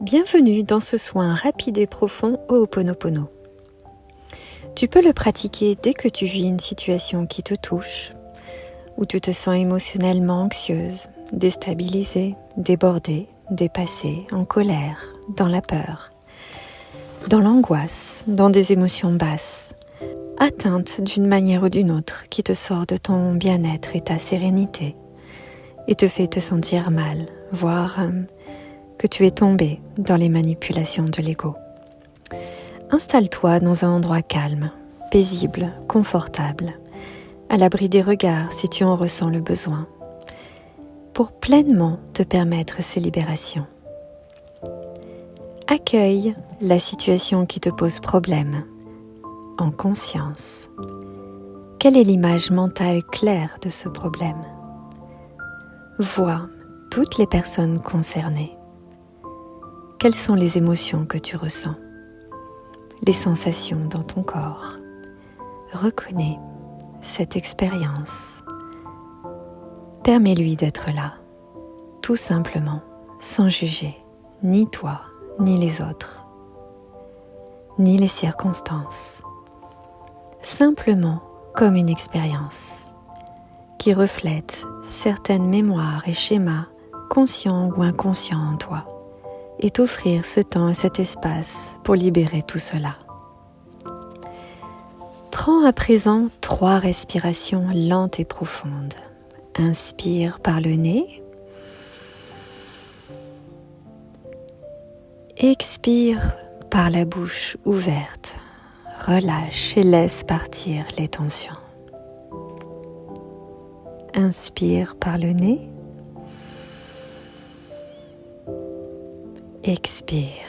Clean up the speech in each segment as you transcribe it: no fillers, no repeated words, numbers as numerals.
Bienvenue dans ce soin rapide et profond Ho'oponopono. Tu peux le pratiquer dès que tu vis une situation qui te touche, où tu te sens émotionnellement anxieuse, déstabilisée, débordée, dépassée, en colère, dans la peur, dans l'angoisse, dans des émotions basses, atteinte d'une manière ou d'une autre qui te sort de ton bien-être et ta sérénité et te fait te sentir mal, voire que tu es tombé dans les manipulations de l'ego. Installe-toi dans un endroit calme, paisible, confortable, à l'abri des regards si tu en ressens le besoin, pour pleinement te permettre ces libérations. Accueille la situation qui te pose problème, en conscience. Quelle est l'image mentale claire de ce problème? Vois toutes les personnes concernées. Quelles sont les émotions que tu ressens? Les sensations dans ton corps? Reconnais cette expérience. Permets-lui d'être là, tout simplement, sans juger ni toi, ni les autres, ni les circonstances. Simplement comme une expérience qui reflète certaines mémoires et schémas conscients ou inconscients en toi, et t'offrir ce temps et cet espace pour libérer tout cela. Prends à présent 3 respirations lentes et profondes. Inspire par le nez. Expire par la bouche ouverte. Relâche et laisse partir les tensions. Inspire par le nez. Expire.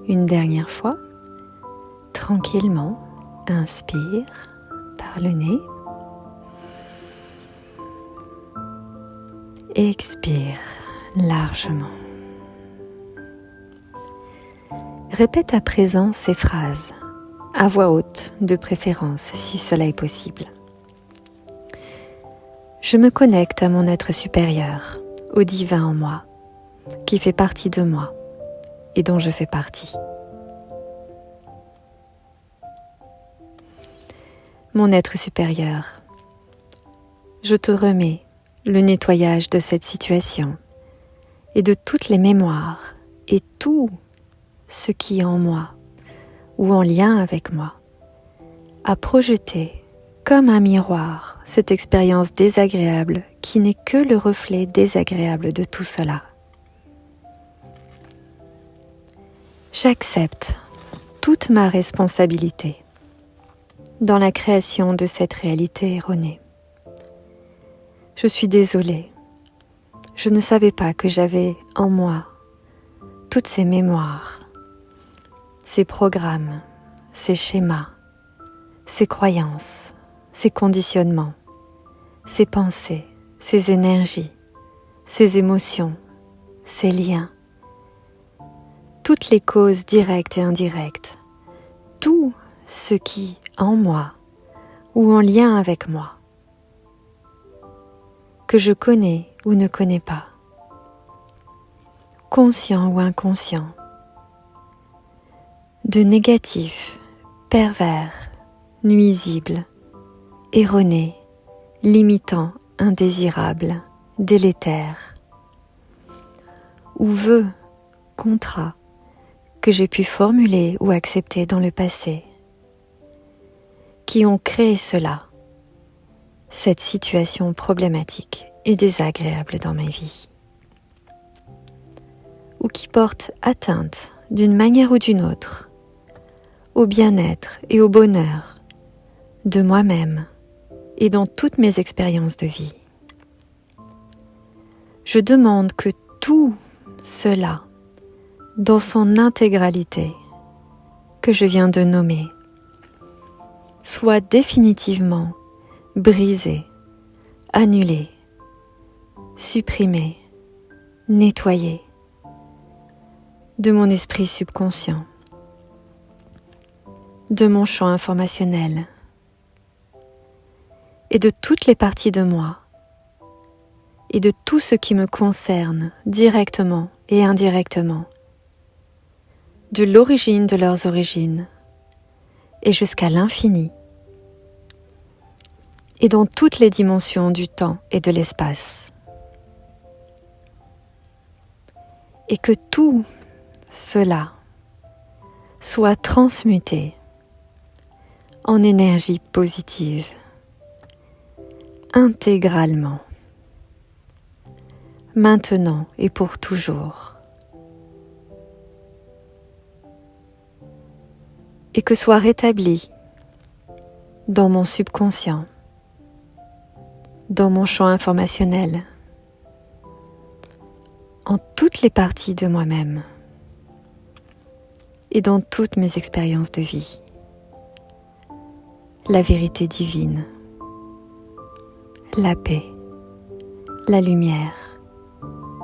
Une dernière fois, tranquillement, inspire par le nez. Expire largement. Répète à présent ces phrases, à voix haute de préférence si cela est possible. Je me connecte à mon être supérieur, au divin en moi, qui fait partie de moi et dont je fais partie. Mon être supérieur, je te remets le nettoyage de cette situation et de toutes les mémoires et tout ce qui est en moi ou en lien avec moi a projeté comme un miroir, cette expérience désagréable qui n'est que le reflet désagréable de tout cela. J'accepte toute ma responsabilité dans la création de cette réalité erronée. Je suis désolée, je ne savais pas que j'avais en moi toutes ces mémoires, ces programmes, ces schémas, ces croyances, ces conditionnements, ces pensées, ces énergies, ces émotions, ces liens, toutes les causes directes et indirectes, tout ce qui, en moi ou en lien avec moi, que je connais ou ne connais pas, conscient ou inconscient, de négatif, pervers, nuisible, erroné, limitant, indésirable, délétère, ou vœux, contrat, que j'ai pu formuler ou accepter dans le passé, qui ont créé cela, cette situation problématique et désagréable dans ma vie, ou qui portent atteinte d'une manière ou d'une autre au bien-être et au bonheur de moi-même et dans toutes mes expériences de vie. Je demande que tout cela, dans son intégralité, que je viens de nommer, soit définitivement brisé, annulé, supprimé, nettoyé de mon esprit subconscient, de mon champ informationnel et de toutes les parties de moi et de tout ce qui me concerne directement et indirectement, de l'origine de leurs origines et jusqu'à l'infini, et dans toutes les dimensions du temps et de l'espace. Et que tout cela soit transmuté en énergie positive, intégralement, maintenant et pour toujours. Et que soit rétabli dans mon subconscient, dans mon champ informationnel, en toutes les parties de moi-même et dans toutes mes expériences de vie, la vérité divine, la paix, la lumière,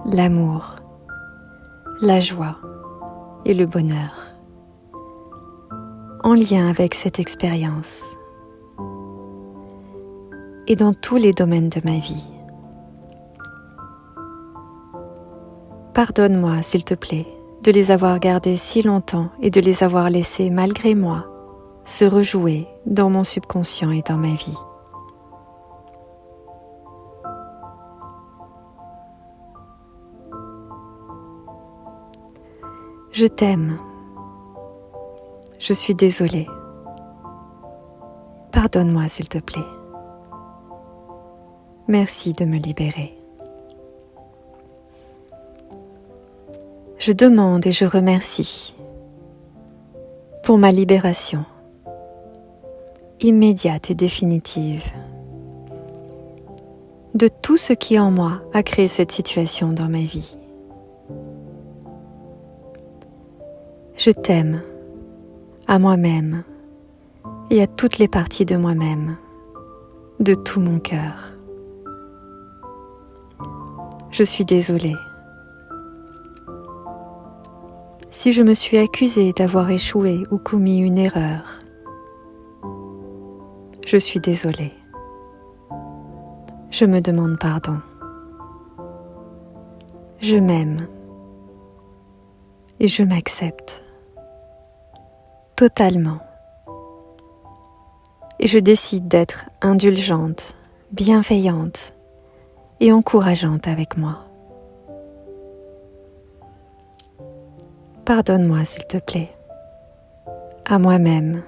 l'amour, la joie et le bonheur, en lien avec cette expérience et dans tous les domaines de ma vie. Pardonne-moi, s'il te plaît, de les avoir gardés si longtemps et de les avoir laissés, malgré moi, se rejouer dans mon subconscient et dans ma vie. Je t'aime. Je suis désolée. Pardonne-moi, s'il te plaît. Merci de me libérer. Je demande et je remercie pour ma libération immédiate et définitive de tout ce qui en moi a créé cette situation dans ma vie. Je t'aime à moi-même et à toutes les parties de moi-même, de tout mon cœur. Je suis désolée. Si je me suis accusée d'avoir échoué ou commis une erreur, je suis désolée. Je me demande pardon. Je m'aime et je m'accepte totalement. Et je décide d'être indulgente, bienveillante et encourageante avec moi. Pardonne-moi, s'il te plaît, à moi-même.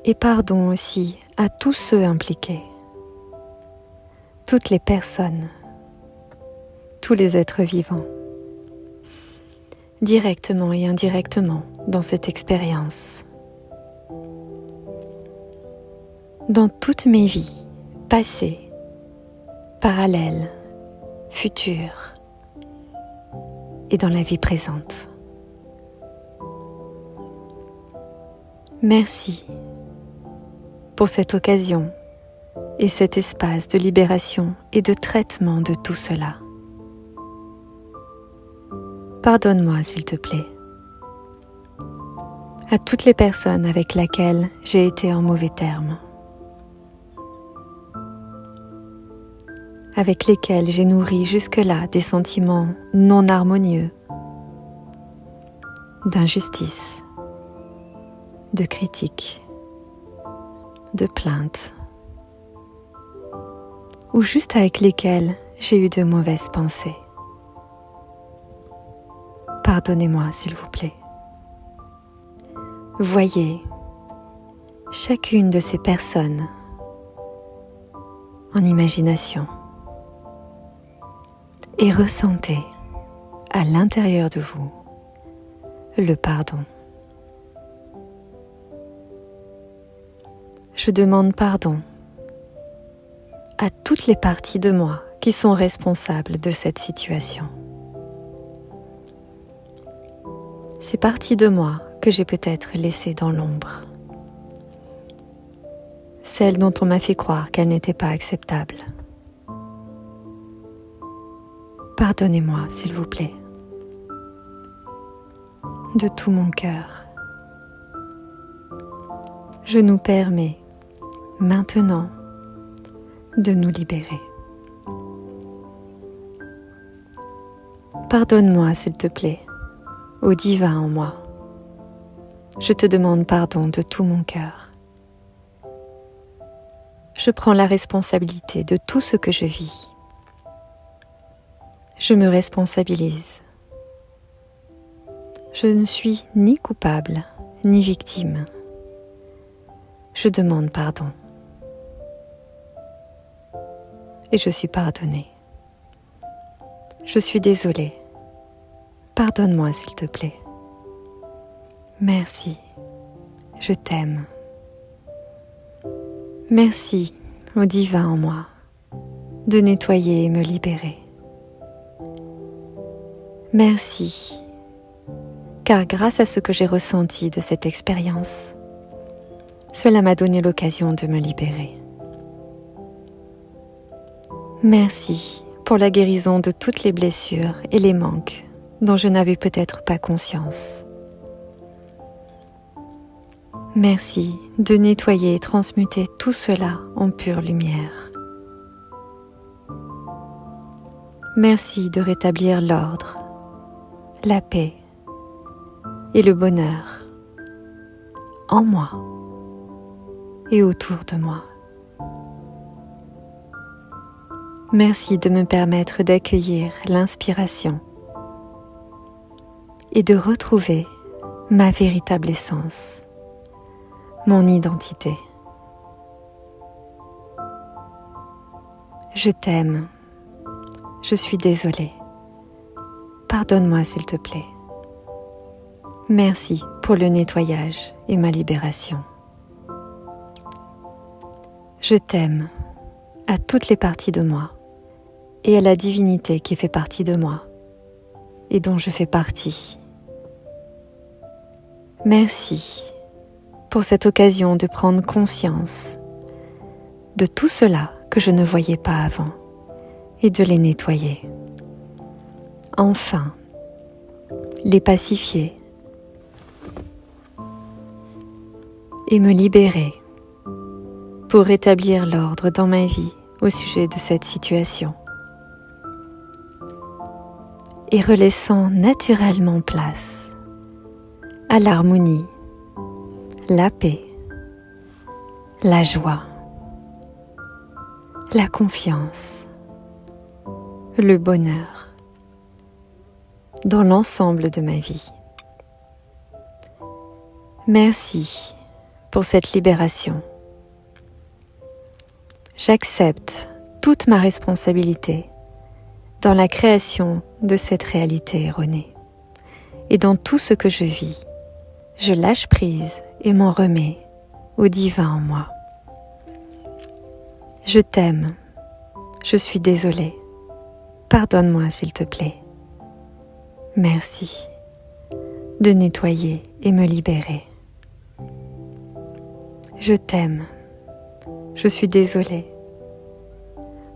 Et pardon aussi à tous ceux impliqués, toutes les personnes, tous les êtres vivants, directement et indirectement dans cette expérience. Dans toutes mes vies, passées, parallèles, futures, et dans la vie présente. Merci pour cette occasion et cet espace de libération et de traitement de tout cela. Pardonne-moi, s'il te plaît, à toutes les personnes avec lesquelles j'ai été en mauvais termes, avec lesquelles j'ai nourri jusque-là des sentiments non harmonieux, d'injustice, de critique, de plainte, ou juste avec lesquelles j'ai eu de mauvaises pensées. Pardonnez-moi, s'il vous plaît. Voyez chacune de ces personnes en imagination et ressentez à l'intérieur de vous le pardon. Je demande pardon à toutes les parties de moi qui sont responsables de cette situation. Ces parties de moi que j'ai peut-être laissées dans l'ombre. Celles dont on m'a fait croire qu'elles n'étaient pas acceptables. Pardonnez-moi, s'il vous plaît, de tout mon cœur. Je nous permets maintenant de nous libérer. Pardonne-moi, s'il te plaît, au divin en moi. Je te demande pardon de tout mon cœur. Je prends la responsabilité de tout ce que je vis. Je me responsabilise. Je ne suis ni coupable, ni victime. Je demande pardon. Et je suis pardonnée. Je suis désolée. Pardonne-moi, s'il te plaît. Merci. Je t'aime. Merci au divin en moi de nettoyer et me libérer. Merci, car grâce à ce que j'ai ressenti de cette expérience, cela m'a donné l'occasion de me libérer. Merci pour la guérison de toutes les blessures et les manques dont je n'avais peut-être pas conscience. Merci de nettoyer et transmuter tout cela en pure lumière. Merci de rétablir l'ordre, la paix et le bonheur en moi et autour de moi. Merci de me permettre d'accueillir l'inspiration et de retrouver ma véritable essence, mon identité. Je t'aime. Je suis désolée. Pardonne-moi, s'il te plaît. Merci pour le nettoyage et ma libération. Je t'aime à toutes les parties de moi et à la divinité qui fait partie de moi et dont je fais partie. Merci pour cette occasion de prendre conscience de tout cela que je ne voyais pas avant et de les nettoyer. Enfin, les pacifier et me libérer pour rétablir l'ordre dans ma vie au sujet de cette situation et relaissant naturellement place à l'harmonie, la paix, la joie, la confiance, le bonheur dans l'ensemble de ma vie. Merci pour cette libération. J'accepte toute ma responsabilité dans la création de cette réalité erronée. Et dans tout ce que je vis, je lâche prise et m'en remets au divin en moi. Je t'aime. Je suis désolée. Pardonne-moi, s'il te plaît. Merci de nettoyer et me libérer. Je t'aime. Je suis désolée.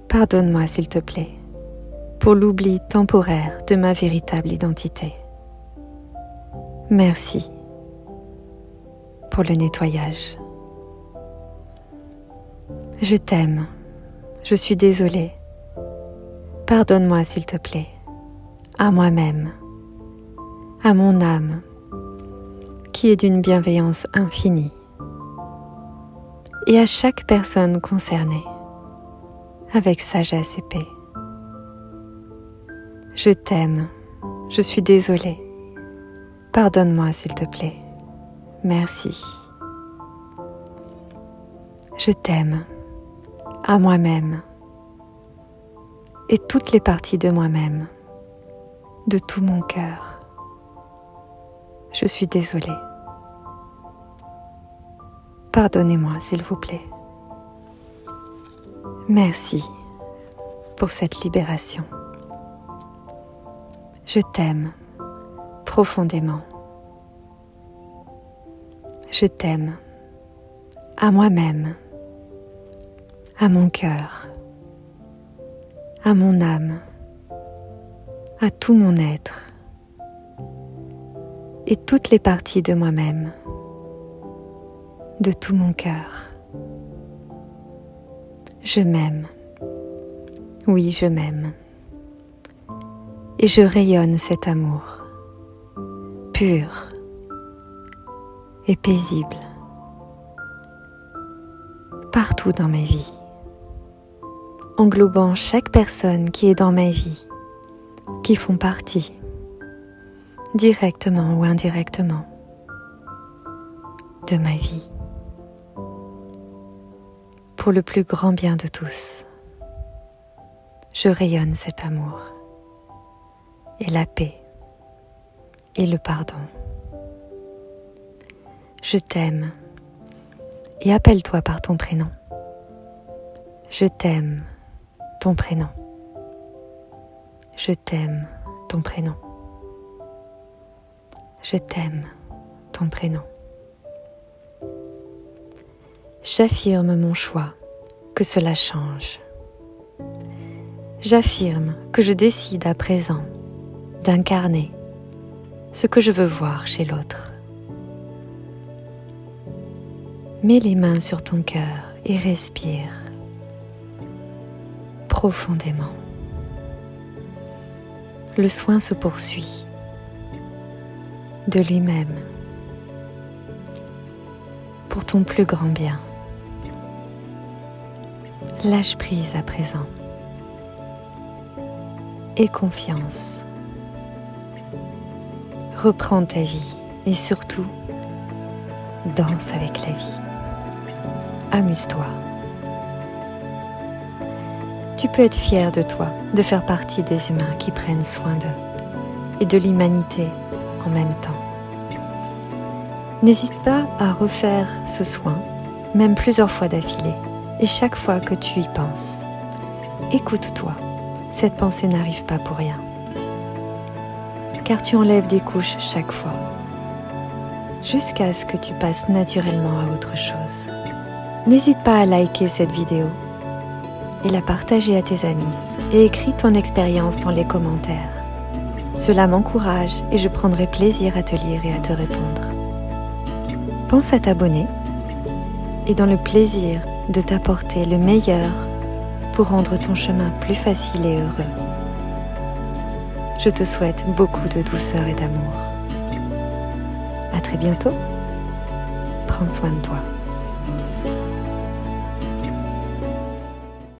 Pardonne-moi, s'il te plaît, pour l'oubli temporaire de ma véritable identité. Merci pour le nettoyage. Je t'aime. Je suis désolée. Pardonne-moi, s'il te plaît, à moi-même, à mon âme, qui est d'une bienveillance infinie, et à chaque personne concernée, avec sagesse et paix. Je t'aime, je suis désolée. Pardonne-moi, s'il te plaît. Merci. Je t'aime, à moi-même, et toutes les parties de moi-même, de tout mon cœur. Je suis désolée. Pardonnez-moi, s'il vous plaît. Merci pour cette libération. Je t'aime profondément. Je t'aime à moi-même, à mon cœur, à mon âme, à tout mon être et toutes les parties de moi-même, de tout mon cœur. Je m'aime. Oui, je m'aime. Et je rayonne cet amour, pur et paisible, partout dans ma vie, englobant chaque personne qui est dans ma vie, qui font partie, directement ou indirectement, de ma vie, pour le plus grand bien de tous. Je rayonne cet amour, et la paix, et le pardon. Je t'aime, et appelle-toi par ton prénom. Je t'aime, ton prénom. Je t'aime, ton prénom. Je t'aime, ton prénom. J'affirme mon choix que cela change. J'affirme que je décide à présent d'incarner ce que je veux voir chez l'autre. Mets les mains sur ton cœur et respire profondément. Le soin se poursuit de lui-même pour ton plus grand bien. Lâche prise à présent. Aie confiance. Reprends ta vie et surtout, danse avec la vie. Amuse-toi. Tu peux être fier de toi, de faire partie des humains qui prennent soin d'eux et de l'humanité en même temps. N'hésite pas à refaire ce soin, même plusieurs fois d'affilée, et chaque fois que tu y penses, écoute-toi. Cette pensée n'arrive pas pour rien, car tu enlèves des couches chaque fois, jusqu'à ce que tu passes naturellement à autre chose. N'hésite pas à liker cette vidéo et la partager à tes amis et écris ton expérience dans les commentaires. Cela m'encourage et je prendrai plaisir à te lire et à te répondre. Pense à t'abonner et dans le plaisir de t'apporter le meilleur pour rendre ton chemin plus facile et heureux. Je te souhaite beaucoup de douceur et d'amour. À très bientôt. Prends soin de toi.